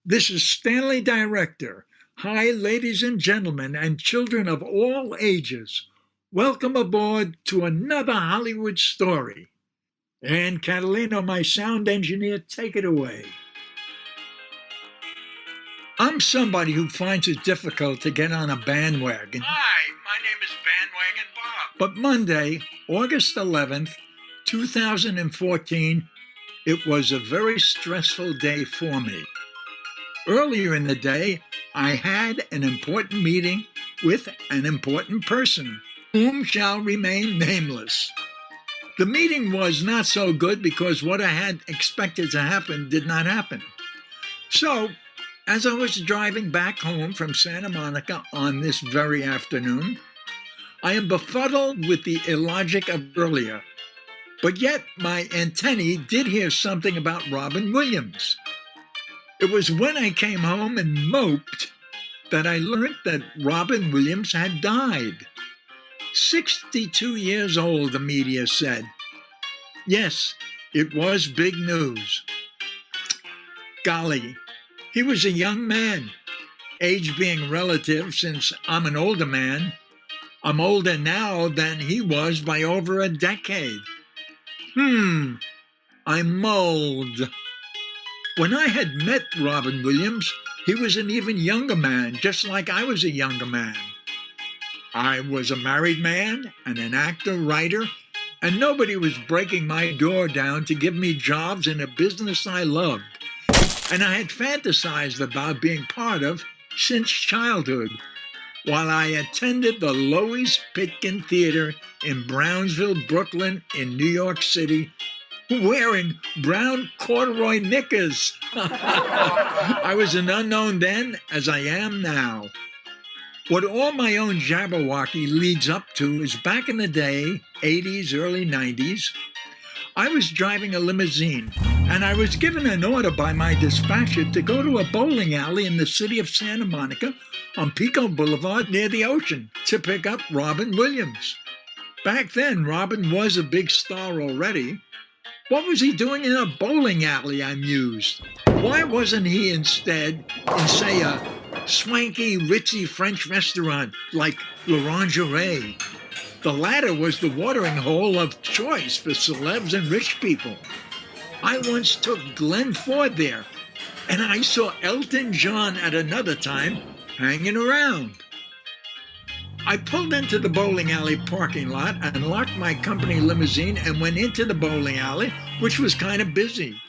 This is Stanley Dyrector. Hi, ladies and gentlemen, and children of all ages. Welcome aboard to another Hollywood story. And Catalino, my sound engineer, take it away. I'm somebody who finds it difficult to get on a bandwagon. Hi, my name is Bandwagon Bob. But Monday, August 11th, 2014, it was a very stressful day for me. Earlier in the day, I had an important meeting with an important person, whom shall remain nameless. The meeting was not so good because what I had expected to happen did not happen. So, as I was driving back home from Santa Monica on this very afternoon, I am befuddled with the illogic of earlier. But yet my antennae did hear something about Robin Williams. It was when I came home and moped that I learned that Robin Williams had died. 62 years old, the media said. Yes, it was big news. Golly, he was a young man, age being relative since I'm an older man. I'm older now than he was by over a decade. I mulled. When I had met Robin Williams, he was an even younger man, just like I was a younger man. I was a married man and an actor, writer, and nobody was breaking my door down to give me jobs in a business I loved, and I had fantasized about being part of since childhood, while I attended the Loews Pitkin Theater in Brownsville, Brooklyn, in New York City, wearing brown corduroy knickers. I was an unknown then, as I am now. What all my own Jabberwocky leads up to is back in the day, 80s, early 90s, I was driving a limousine, and I was given an order by my dispatcher to go to a bowling alley in the city of Santa Monica on Pico Boulevard near the ocean to pick up Robin Williams. Back then, Robin was a big star already. What was he doing in a bowling alley, I mused? Why wasn't he instead in, say, a swanky, ritzy French restaurant like l'Orangerie? The latter was the watering hole of choice for celebs and rich people. I once took Glenn Ford there, and I saw Elton John at another time hanging around. I pulled into the bowling alley parking lot and locked my company limousine and went into the bowling alley, which was kind of busy.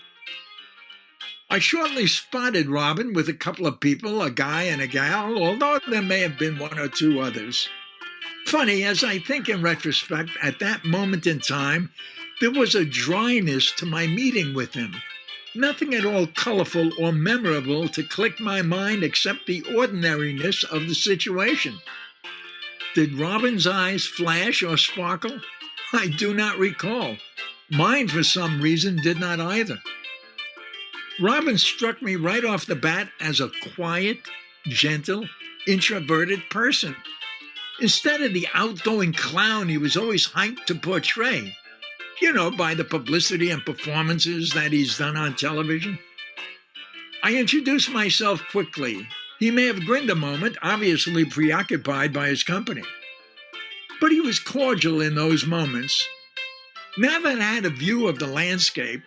I shortly spotted Robin with a couple of people, a guy and a gal, although there may have been one or two others. Funny, as I think in retrospect, at that moment in time, there was a dryness to my meeting with him. Nothing at all colorful or memorable to click my mind except the ordinariness of the situation. Did Robin's eyes flash or sparkle? I do not recall. Mine, for some reason, did not either. Robin struck me right off the bat as a quiet, gentle, introverted person, instead of the outgoing clown he was always hyped to portray. You know, by the publicity and performances that he's done on television. I introduced myself quickly. He may have grinned a moment, obviously preoccupied by his company. But he was cordial in those moments. Now that I had a view of the landscape,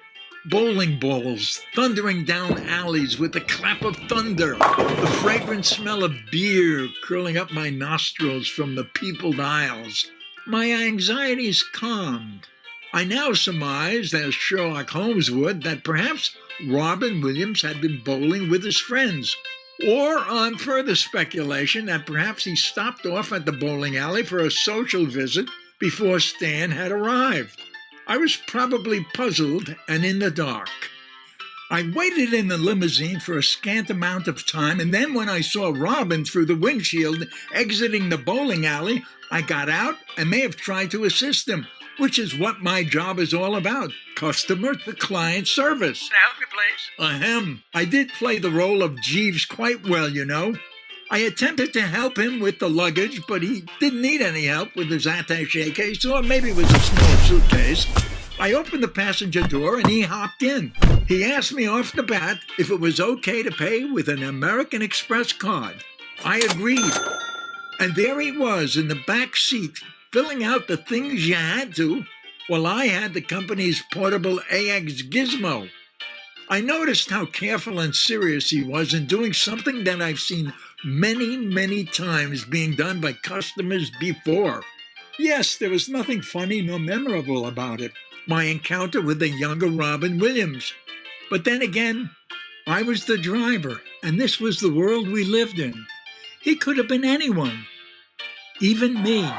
bowling balls thundering down alleys with the clap of thunder, the fragrant smell of beer curling up my nostrils from the peopled aisles, my anxieties calmed. I now surmised, as Sherlock Holmes would, that perhaps Robin Williams had been bowling with his friends, or on further speculation that perhaps he stopped off at the bowling alley for a social visit before Stan had arrived. I was probably puzzled and in the dark. I waited in the limousine for a scant amount of time, and then when I saw Robin through the windshield exiting the bowling alley, I got out and may have tried to assist him, which is what my job is all about, customer to client service. Can I help you, please? Ahem. I did play the role of Jeeves quite well, you know. I attempted to help him with the luggage, but he didn't need any help with his attaché case, or maybe it was a small suitcase. I opened the passenger door and he hopped in. He asked me off the bat if it was okay to pay with an American Express card. I agreed. And there he was in the back seat, filling out the things you had to, while I had the company's portable AX gizmo. I noticed how careful and serious he was in doing something that I've seen many, many times being done by customers before. Yes, there was nothing funny nor memorable about it, my encounter with the younger Robin Williams. But then again, I was the driver, and this was the world we lived in. He could have been anyone, even me.